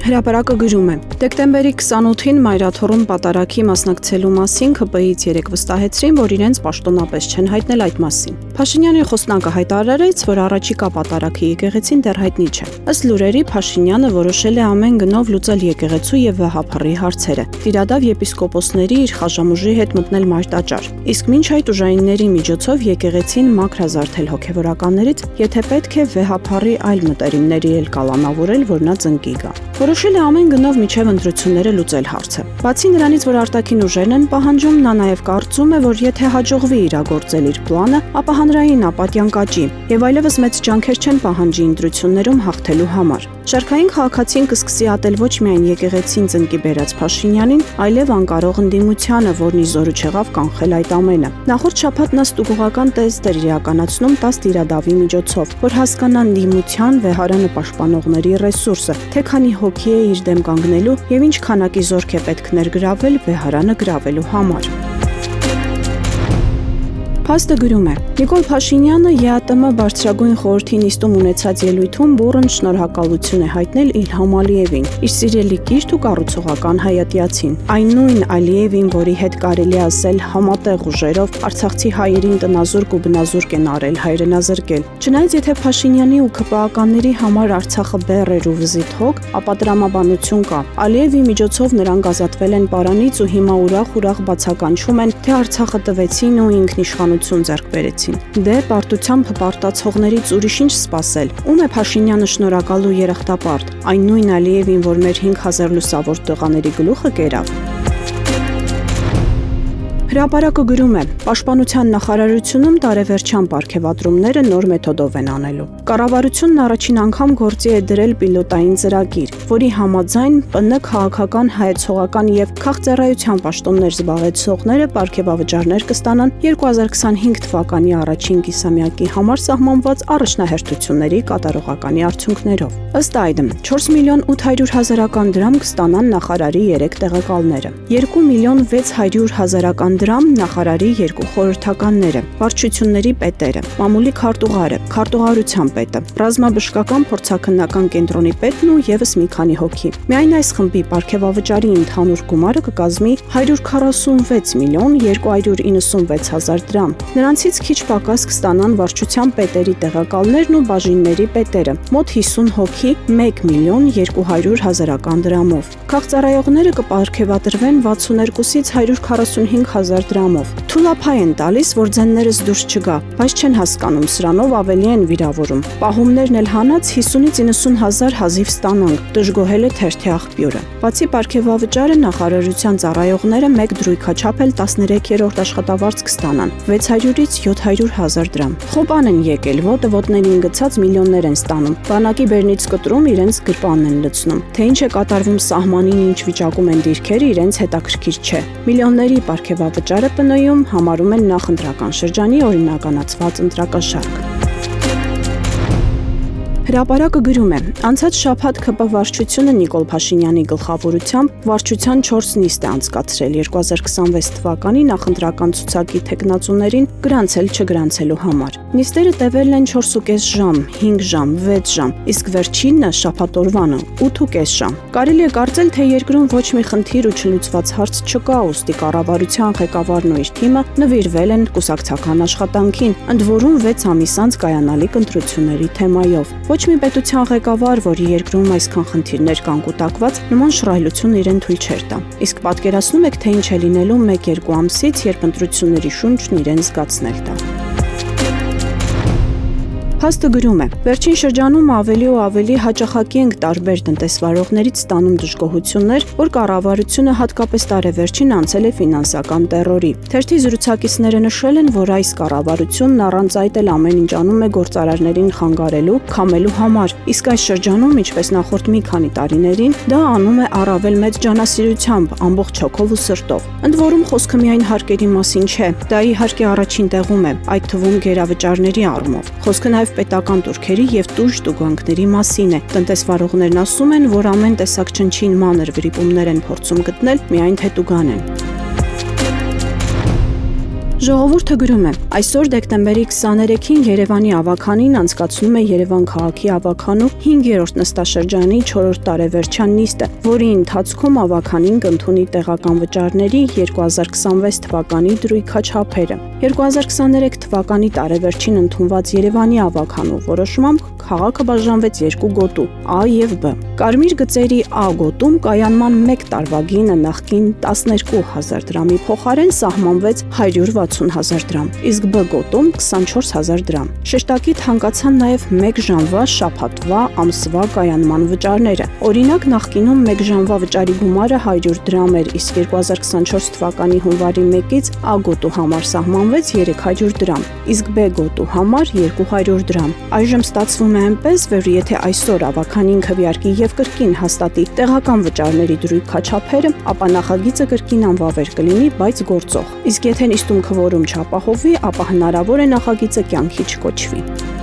Հրապարակը գրում է. դեկտեմբերի 28-ին Մայրաթոռում պատարագի մասնակցելու մասին ՔՊԻ-ից երեկ վստահեցրին, որ իրենց պաշտոնապես չեն հայտնել այդ մասին։ Փաշինյանի խոսնակը հայտարարեց, որ առաջիկա պատարագի եկեղեցին դեռ հայտնի չէ։ Ըստ լուրերի, Փաշինյանը որոշել է ամեն գնով լուծել եկեղեցու եւ վեհափառի հարցերը։ Տիրադավ եպիսկոպոսների իր խաժամուժի հետ մտնել մարտաճար։ Իսկ մինչ այդ ուժայինների միջոցով եկեղեցին մաքրազարդել հոգևորականներից, եթե պետք է վեհափառի այլ մտերիմների էլ կալանավորել, որ նա ծնկի գա։ Որոշել է ամեն գնով միջև ընտրությունները լուծել հարցը։ Բացի նրանից, որ արտաքին ուժերն են պահանջում, նա նաև կարծում է, որ եթե հաջողվի իրագործել իր պլանը, ապա հանրային ապատյան կաճի եւ այլևս մեծ ջանքեր չեն պահանջի ընտրություններում հաղթելու համար։ Շարքային քաղաքացին կսկսի ատել ոչ միայն եկեղեցին ծնկի բերած Փաշինյանին, այլև անկարող ընդդիմությանը, որն ի զորու չեղավ կանխել այդ ամենը։ Նախորդ շաբաթ նա ստուգողական տեստ էր իրականացնում 10 տիրադավի միջոցով, որ հասկանան ընդդիմության վեհարանը պաշտպանողների ռեսուրսը, թե քանի հոգի է իր դեմ կանգնելու եւ ինչ քանակի զորք է պետք ներգրավել վեհարանը գրավելու համար։ Փաստը գրում է. Նիկոլ Փաշինյանը ԵԱՏՄ բարձրագույն խորհրդի նիստում ունեցած ելույթում բուռն շնորհակալություն է հայտնել Իլհամ Ալիևին, իր սիրելի կիրթ ու կառուցողական հայատյացին, այն նույն Ալիևին, որի հետ կարելի ասել համատեղ ուժերով Արցախցի հայերին տնազուրկ ու բնազուրկ են արել, հայրենազրկել։ Չնայած եթե Փաշինյանի ու ՔՊԱ-ականների համար Արցախը բեռ էր ու վզիթ հոգ, ապա տրամաբանություն կա։ Ալիևի միջոցով նրանք ազատվել են պարանից ու հիմա ուրախ բացականչում են, թե Արցախը տվեցին ու ինքնիշխանություն ձեռք բերեցին։ Դե պարտությամբ հպարտացողներից ուրիշ ինչ սպասել։ Ում է Փաշինյանը շնորհակալ ու երախտապարտ։ Այն նույն Ալիևին, որ մեր 5000 լուսավոր տղաների գլուխը կերավ։ Հրապարակը գրում է. Պաշտպանության նախարարությունում տարեվերջյան պարգևատրումները նոր մեթոդով են անելու։ Կառավարությունն առաջին անգամ գործի է դրել պիլոտային ծրագիր, որի համաձայն ՊՆ քաղաքական, հայեցողական եւ քաղցրայության պաշտոններ զբաղեցողները պարգևավճարներ կստանան 2025 թվականի առաջին կիսամյակի համար սահմանված առաջնահերթությունների կատարողականի արդյունքներով։ Ըստ այդմ 4 միլիոն 800 հազարական դրամ կստանան նախարարի 3 տեղակալները, 2 միլիոն 600 հազարական դրամ նախարարի 2 խորհրդականները, վարչությունների պետերը, մամուլի քարտուղարը, քարտուղարության պետը, ռազմաբժշկական փորձաքննական կենտրոնի պետն ու եւս մի քանի հոգի։ Միայն այս խմբի պարգևավճարի ընդհանուր գումարը կկազմի 146 միլիոն 296 հազար դրամ։ Նրանցից քիչ պակաս կստանան վարչության պետերի տեղակալներն ու բաժինների պետերը, մոտ 50 հոգի 1 միլիոն 200 հազարական դրամով։ Քաղցրայողները կպարգևատրվեն 62-ից 145 հազար դրամով։ Թուլափայ են տալիս, որ ձեններս դուրս չգա, բայց չեն հասկանում, սրանով ավելի են վիրավորում։ Պահումներն էլ հանած 50-ից 90 հազար հազիվ ստանանք, դժգոհել է թերթի աղբյուրը։ Բացի պարգևավճարը նախարարության ծառայողները մեկ դրույքաչափ էլ 13-րդ աշխատավարձ կստանան, 600-ից 700 հազար դրամ։ Խոպան են եկել, ոտը ոտներին գցած միլիոններ են ստանում, բանակի բերնից կտրում իրենց գրպանն են լցնում։ Թե ինչ է կատարվում սահմանին, ինչ վիճակում են դիրքերը, իրենց հետաքրքիր չէ։ Միլիոնների պարգևավճարը ՊՆ-ում համարում են նախընտրական շրջանի օրինականացված ընտրակաշարք։ Հրապարակը գրում է. Անցած շաբաթ ՔՊ վարչությունը Նիկոլ Փաշինյանի գլխավորությամբ վարչության 4 նիստ է անցկացրել 2026 թվականի նախընտրական ցուցակի թեկնածուներին գրանցել չգրանցելու համար։ Նիստերը տևել են 4.5 ժամ, 5 ժամ, 6 ժամ, իսկ վերջինը շաբաթօրվանը 8.5 ժամ։ Կարելի է կարծել, թե երկրում ոչ մի խնդիր ու չլուծված հարց չկա, ուստի կառավարության ղեկավարն ու իր թիմը նվիրվել են կուսակցական աշխատանքին, ընդ որում 6 ամիս անց կայանալիք ընտրությունների թեմայով։ Ոչ մի պետության ղեկավար, որի երկրում այսքան խնդիրներ կան կուտակված, նման շռայլություն իրեն թույլ չէր տա։ Իսկ պատկերացնում եք, թե ինչ է լինելու 1-2 ամսից, երբ ընտրությունների շունչն իրեն զգացնել տա։ Փաստը գրում է. Վերջին շրջանում ավելի ու ավելի հաճախակի ենք տարբեր տնտեսվարողներից ստանում դժգոհություններ, որ կառավարությունը հատկապես տարեվերջին անցել է ֆինանսական տեռորի։ Թերթի զրուցակիցները նշել են, որ այս կառավարությունն առանց այդ էլ ամեն ինչ անում է գործարարներին խանգարելու, քամելու համար, իսկ այս շրջանում, ինչպես նախորդ մի քանի տարիներին, դա անում է առավել մեծ ջանասիրությամբ, ամբողջ հոգով ու սրտով։ Ընդ որում խոսքը միայն հարկերի մասին չէ, դա իհարկե առաջին տեղում է, այդ թվում գերավճարների առումով։ Խոսքը նաև պետական турքերի եւ տուժ տուգանքների մասին է։ Տնտեսվարողներն ասում են, որ ամեն տեսակ չնչին մանր վրիպումներ են փորձում գտնել, միայն թե տուգան են։ Ժողովուրդը գրում է. այսօր դեկտեմբերի 23-ին Երևանի ավագանին անցկացնում է Երևան քաղաքի ավագանու 5-րդ նստաշրջանի 4-րդ տարեվերջյան նիստը, որի ընթացքում ավագանին կընդունի տեղական վճարների 2026 թվականի դրույքաչափերը։ 2023 թվականի տարեվերջին ընդունված Երևանի ավագանու որոշմամբ քաղաքը բաժանվեց երկու գոտու՝ A և B։ Կարմիր գծերի A գոտում կայանման 1 տարվա գինը նախկին 12,000 դրամի փոխարեն սահմանվեց 160,000 դրամ, իսկ B գոտում 24,000 դրամ։ Շեշտակիտ հանգացան նաև 1 ժամվա, շաբաթվա, ամսվա կայանման վճարները։ Օրինակ, նախկինում 1 ժամվա վճարի գումարը 100 դրամ էր, իսկ 2024 թվականի հունվարի 1-ից A գոտու համար սահմանվեց 300 դրամ, իսկ B գոտու համար 200 դրամ։ Այժմ ստացվում է այնպես, որ եթե այսօր ավագանին քվեարկի եւ կրկին հաստատի տեղական վճարների դրույքաչափերը, ապա նախագիծը կրկին անվավեր կլինի, բայց գործող։ Իսկ եթե նիստում քվորում չապահովվի, ապա հնարավոր է նախագիծը կյանքի չկոչվի։